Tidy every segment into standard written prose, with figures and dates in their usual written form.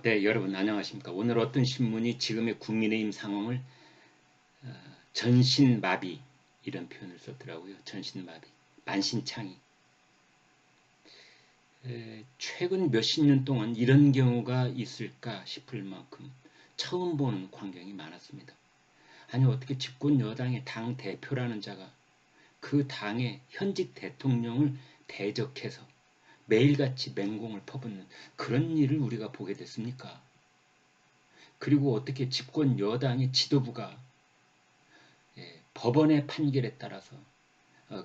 네, 여러분 안녕하십니까. 오늘 어떤 신문이 지금의 국민의힘 상황을 전신마비 이런 표현을 썼더라고요. 전신마비, 만신창이. 최근 몇십 년 동안 이런 경우가 있을까 싶을 만큼 처음 보는 광경이 많았습니다. 아니 어떻게 집권 여당의 당 대표라는 자가 그 당의 현직 대통령을 대적해서 매일같이 맹공을 퍼붓는 그런 일을 우리가 보게 됐습니까? 그리고 어떻게 집권 여당의 지도부가 법원의 판결에 따라서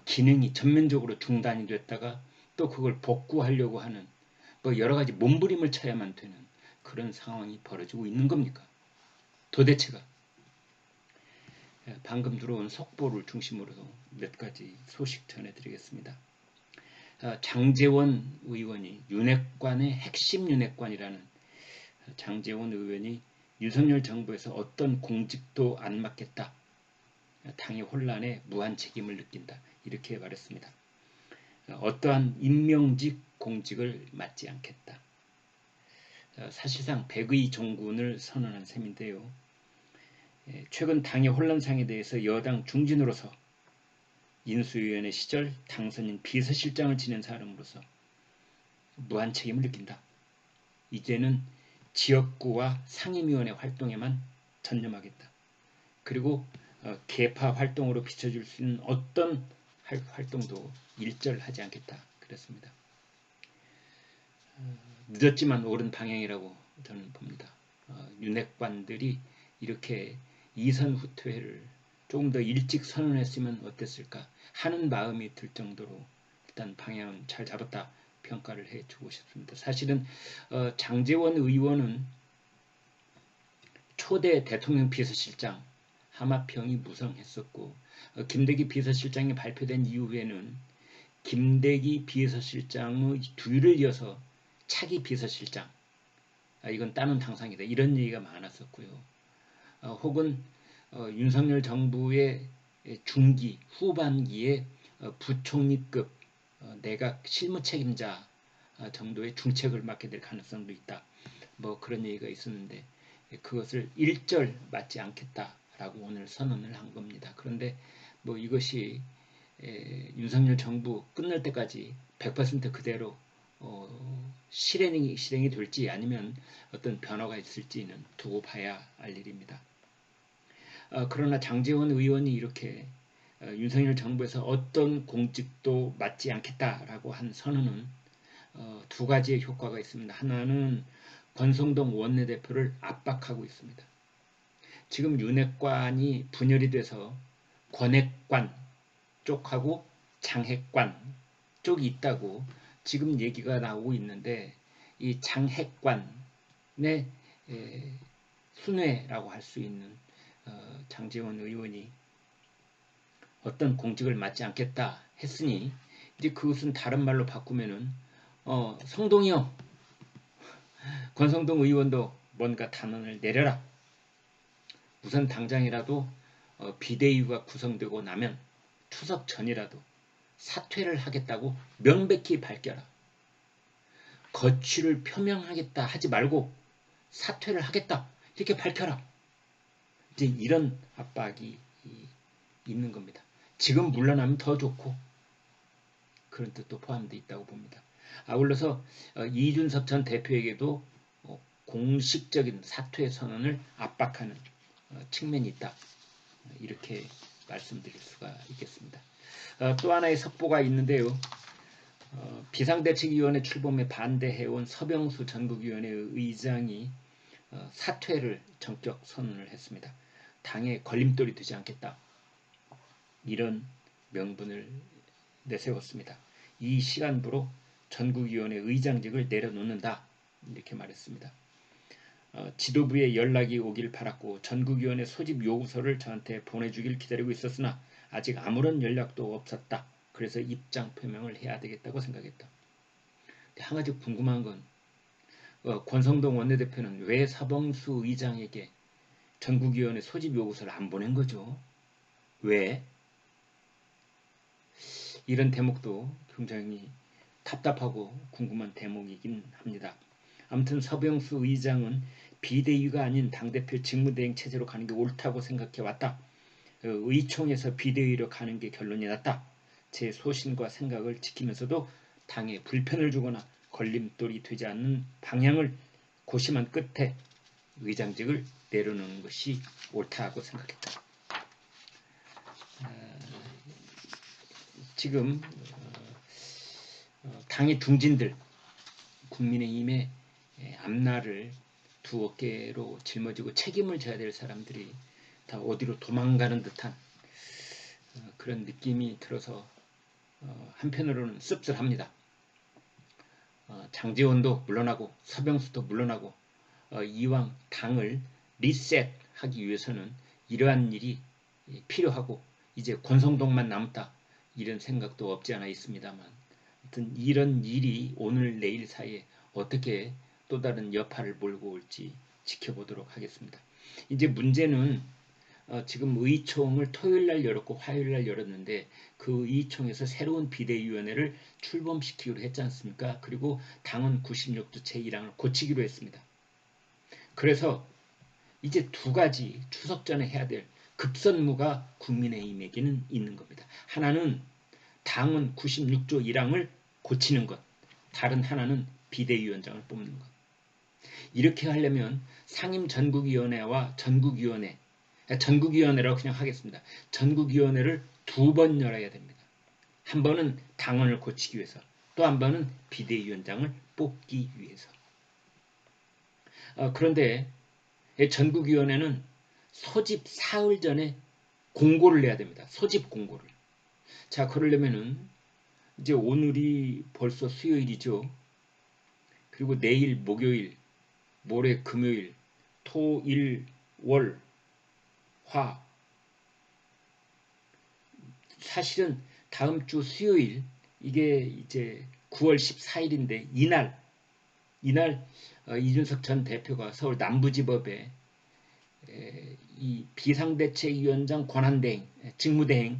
기능이 전면적으로 중단이 됐다가 또 그걸 복구하려고 하는 뭐 여러 가지 몸부림을 쳐야만 되는 그런 상황이 벌어지고 있는 겁니까? 도대체가 방금 들어온 속보를 중심으로 몇 가지 소식 전해드리겠습니다. 장제원 의원이 윤핵관의 핵심 윤핵관이라는 장제원 의원이 윤석열 정부에서 어떤 공직도 안 맡겠다. 당의 혼란에 무한 책임을 느낀다. 이렇게 말했습니다. 어떠한 임명직 공직을 맡지 않겠다. 사실상 백의 종군을 선언한 셈인데요. 최근 당의 혼란상에 대해서 여당 중진으로서 인수위원회 시절 당선인 비서실장을 지낸 사람으로서 무한 책임을 느낀다. 이제는 지역구와 상임위원회 활동에만 전념하겠다. 그리고 개파 활동으로 비춰줄 수 있는 어떤 활동도 일절하지 않겠다. 그랬습니다. 늦었지만 옳은 방향이라고 저는 봅니다. 윤핵관들이 이렇게 이선 후퇴를 조금 더 일찍 선언했으면 어땠을까 하는 마음이 들 정도로 일단 방향은 잘 잡았다 평가를 해주고 싶습니다. 사실은 장제원 의원은 초대 대통령 비서실장 하마평이 무성했었고 김대기 비서실장이 발표된 이후에는 김대기 비서실장의 뒤를 이어서 차기 비서실장 이건 따놓은 당상이다 이런 얘기가 많았었고요. 혹은 윤석열 정부의 중기 후반기에 부총리급 내각 실무책임자 정도의 중책을 맡게 될 가능성도 있다. 뭐 그런 얘기가 있었는데 그것을 일절 맡지 않겠다라고 오늘 선언을 한 겁니다. 그런데 뭐 이것이 윤석열 정부 끝날 때까지 100% 그대로 실행이 될지 아니면 어떤 변화가 있을지는 두고 봐야 할 일입니다. 그러나 장제원 의원이 이렇게 윤석열 정부에서 어떤 공직도 맡지 않겠다라고 한 선언은 두 가지의 효과가 있습니다. 하나는 권성동 원내대표를 압박하고 있습니다. 지금 윤핵관이 분열이 돼서 권핵관 쪽하고 장핵관 쪽이 있다고 지금 얘기가 나오고 있는데 이 장핵관의 순회라고 할 수 있는 장제원 의원이 어떤 공직을 맡지 않겠다 했으니 이제 그것은 다른 말로 바꾸면은 성동이요 권성동 의원도 뭔가 단언을 내려라. 우선 당장이라도 비대위가 구성되고 나면 추석 전이라도 사퇴를 하겠다고 명백히 밝혀라. 거취를 표명하겠다 하지 말고 사퇴를 하겠다 이렇게 밝혀라. 이제 이런 압박이 있는 겁니다. 지금 물러나면 더 좋고 그런 뜻도 포함되어 있다고 봅니다. 아울러서 이준석 전 대표에게도 공식적인 사퇴 선언을 압박하는 측면이 있다. 이렇게 말씀드릴 수가 있겠습니다. 또 하나의 속보가 있는데요. 비상대책위원회 출범에 반대해온 서병수 전국위원회 의장이 사퇴를 정격 선언을 했습니다. 당에 걸림돌이 되지 않겠다. 이런 명분을 내세웠습니다. 이 시간부로 전국위원회 의장직을 내려놓는다. 이렇게 말했습니다. 지도부에 연락이 오길 바랐고 전국위원회 소집 요구서를 저한테 보내주길 기다리고 있었으나 아직 아무런 연락도 없었다. 그래서 입장 표명을 해야 되겠다고 생각했다. 한 가지 궁금한 건 권성동 원내대표는 왜 서병수 의장에게 전국위원회 소집 요구서를 안 보낸 거죠? 왜? 이런 대목도 굉장히 답답하고 궁금한 대목이긴 합니다. 아무튼 서병수 의장은 비대위가 아닌 당대표 직무대행 체제로 가는 게 옳다고 생각해 왔다. 의총에서 비대위로 가는 게 결론이 났다. 제 소신과 생각을 지키면서도 당에 불편을 주거나 걸림돌이 되지 않는 방향을 고심한 끝에 의장직을 내려놓는 것이 옳다고 생각했다. 지금 당의 둥진들, 국민의힘의 앞날을 두 어깨로 짊어지고 책임을 져야 될 사람들이 다 어디로 도망가는 듯한 그런 느낌이 들어서 한편으로는 씁쓸합니다. 장제원도 물러나고 서병수도 물러나고 이왕 당을 리셋하기 위해서는 이러한 일이 필요하고 이제 권성동만 남았다 이런 생각도 없지 않아 있습니다만 하여튼 이런 일이 오늘 내일 사이에 어떻게 또 다른 여파를 몰고 올지 지켜보도록 하겠습니다. 이제 문제는 지금 의총을 토요일날 열었고 화요일날 열었는데 그 의총에서 새로운 비대위원회를 출범시키기로 했지 않습니까? 그리고 당헌 96조 제1항을 고치기로 했습니다. 그래서 이제 두 가지 추석 전에 해야 될 급선무가 국민의힘에게는 있는 겁니다. 하나는 당헌 96조 1항을 고치는 것, 다른 하나는 비대위원장을 뽑는 것. 이렇게 하려면 상임전국위원회와 전국위원회라고 그냥 하겠습니다. 전국위원회를 두 번 열어야 됩니다. 한 번은 당헌을 고치기 위해서, 또 한 번은 비대위원장을 뽑기 위해서. 그런데 전국위원회는 소집 사흘 전에 공고를 내야 됩니다. 소집 공고를. 자, 그러려면은 이제 오늘이 벌써 수요일이죠. 그리고 내일 목요일, 모레 금요일, 토, 일, 월, 화. 사실은 다음 주 수요일, 이게 이제 9월 14일인데 이날 이준석 전 대표가 서울 남부지법에 이 비상대책위원장 권한대행, 직무대행에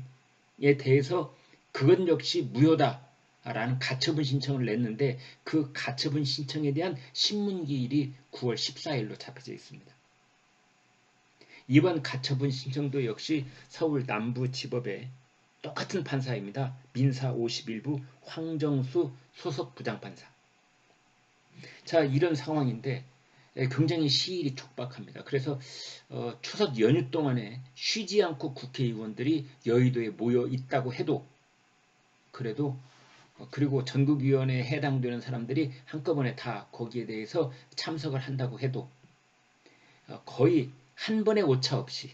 대해서 그건 역시 무효다라는 가처분 신청을 냈는데 그 가처분 신청에 대한 신문기일이 9월 14일로 잡혀져 있습니다. 이번 가처분 신청도 역시 서울 남부지법에 똑같은 판사입니다. 민사 51부 황정수 소속 부장판사. 자, 이런 상황인데 굉장히 시일이 촉박합니다. 그래서 추석 연휴 동안에 쉬지 않고 국회의원들이 여의도에 모여 있다고 해도 그래도 그리고 전국위원회에 해당되는 사람들이 한꺼번에 다 거기에 대해서 참석을 한다고 해도 거의 한 번의 오차 없이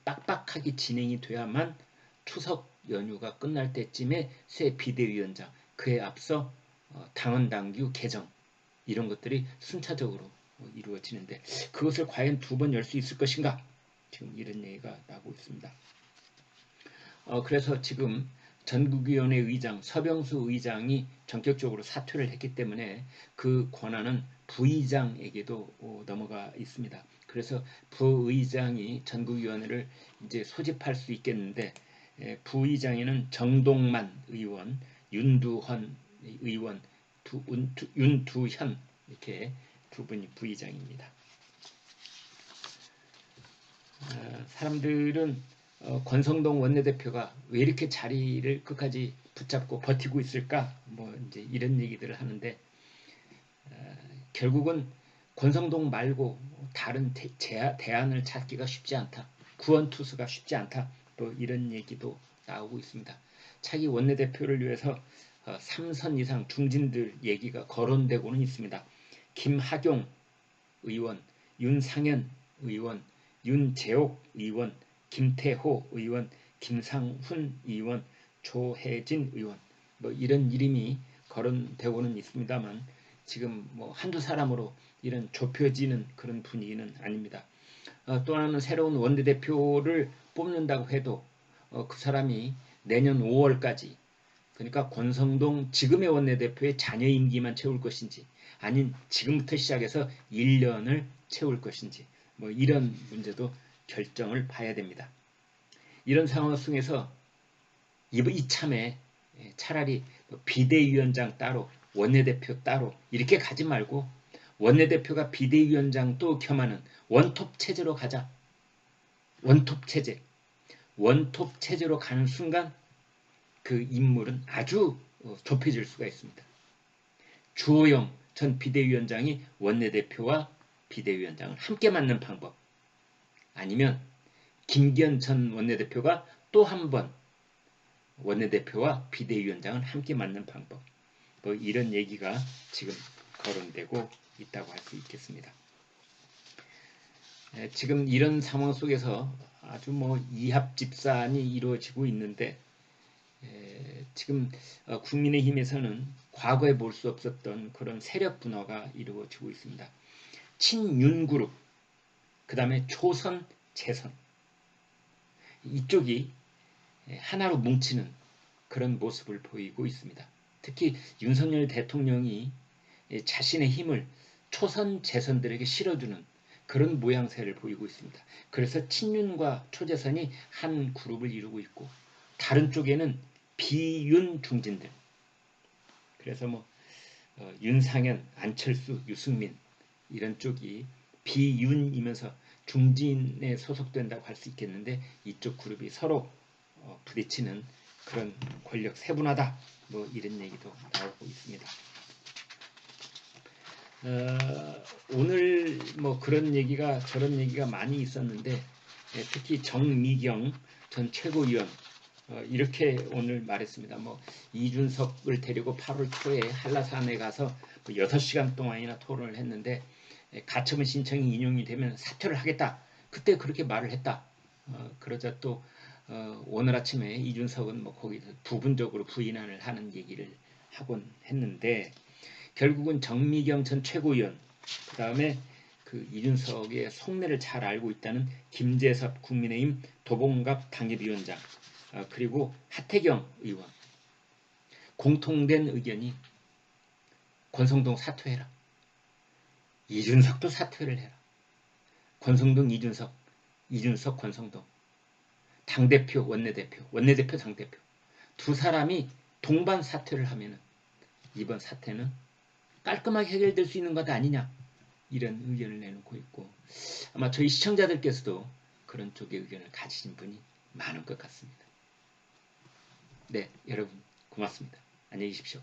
빡빡하게 진행이 돼야만 추석 연휴가 끝날 때쯤에 새 비대위원장, 그에 앞서 당헌 당규 개정 이런 것들이 순차적으로 이루어지는데 그것을 과연 두 번 열 수 있을 것인가? 지금 이런 얘기가 나오고 있습니다. 그래서 지금 전국위원회 의장 서병수 의장이 전격적으로 사퇴를 했기 때문에 그 권한은 부의장에게도 넘어가 있습니다. 그래서 부의장이 전국위원회를 이제 소집할 수 있겠는데 부의장에는 정동만 의원, 윤두헌 의원, 윤두현 이렇게 두 분이 부의장입니다. 사람들은 권성동 원내대표가 왜 이렇게 자리를 끝까지 붙잡고 버티고 있을까? 뭐 이제 이런 얘기들을 하는데 결국은 권성동 말고 다른 대안을 찾기가 쉽지 않다. 구원투수가 쉽지 않다. 또 이런 얘기도 나오고 있습니다. 차기 원내대표를 위해서 3선 이상 중진들 얘기가 거론되고는 있습니다. 김학용 의원, 윤상현 의원, 윤재옥 의원, 김태호 의원, 김상훈 의원, 조혜진 의원 뭐 이런 이름이 거론되고는 있습니다만 지금 뭐 한두 사람으로 이런 좁혀지는 그런 분위기는 아닙니다. 또 하나는 새로운 원내대표를 뽑는다고 해도 그 사람이 내년 5월까지 그러니까 권성동 지금의 원내대표의 잔여 임기만 채울 것인지 아닌 지금부터 시작해서 1년을 채울 것인지 뭐 이런 문제도 결정을 봐야 됩니다. 이런 상황 속에서 이참에 차라리 비대위원장 따로 원내대표 따로 이렇게 가지 말고 원내대표가 비대위원장도 겸하는 원톱 체제로 가자. 원톱 체제. 원톱 체제로 가는 순간 그 인물은 아주 좁혀질 수가 있습니다. 주호영 전 비대위원장이 원내대표와 비대위원장을 함께 맡는 방법, 아니면 김기현 전 원내대표가 또 한 번 원내대표와 비대위원장을 함께 맡는 방법, 뭐 이런 얘기가 지금 거론되고 있다고 할 수 있겠습니다. 지금 이런 상황 속에서 아주 뭐 이합집산이 이루어지고 있는데, 지금 국민의힘에서는 과거에 볼 수 없었던 그런 세력 분화가 이루어지고 있습니다. 친윤그룹, 그 다음에 초선, 재선, 이쪽이 하나로 뭉치는 그런 모습을 보이고 있습니다. 특히 윤석열 대통령이 자신의 힘을 초선, 재선들에게 실어주는 그런 모양새를 보이고 있습니다. 그래서 친윤과 초재선이 한 그룹을 이루고 있고, 다른 쪽에는 비윤 중진들, 그래서 뭐 윤상현, 안철수, 유승민 이런 쪽이 비윤이면서 중진에 소속된다고 할 수 있겠는데, 이쪽 그룹이 서로 부딪히는 그런 권력 세분화다, 뭐 이런 얘기도 나오고 있습니다. 오늘 뭐 그런 얘기가 저런 얘기가 많이 있었는데, 특히 정미경 전 최고위원 이렇게 오늘 말했습니다. 뭐 이준석을 데리고 8월 초에 한라산에 가서 6시간 동안이나 토론을 했는데, 가처분 신청이 인용이 되면 사퇴를 하겠다. 그때 그렇게 말을 했다. 그러자 또 오늘 아침에 이준석은 뭐 거기서 부분적으로 부인을 하는 얘기를 하곤 했는데, 결국은 정미경 전 최고위원, 그 다음에 그 이준석의 속내를 잘 알고 있다는 김재섭 국민의힘 도봉갑 당협위원장, 그리고 하태경 의원, 공통된 의견이 권성동 사퇴해라. 이준석도 사퇴를 해라. 권성동, 이준석, 이준석, 권성동. 당대표, 원내대표, 원내대표, 당대표. 두 사람이 동반 사퇴를 하면은 이번 사태는 깔끔하게 해결될 수 있는 것 아니냐, 이런 의견을 내놓고 있고, 아마 저희 시청자들께서도 그런 쪽의 의견을 가지신 분이 많은 것 같습니다. 네, 여러분 고맙습니다. 안녕히 계십시오.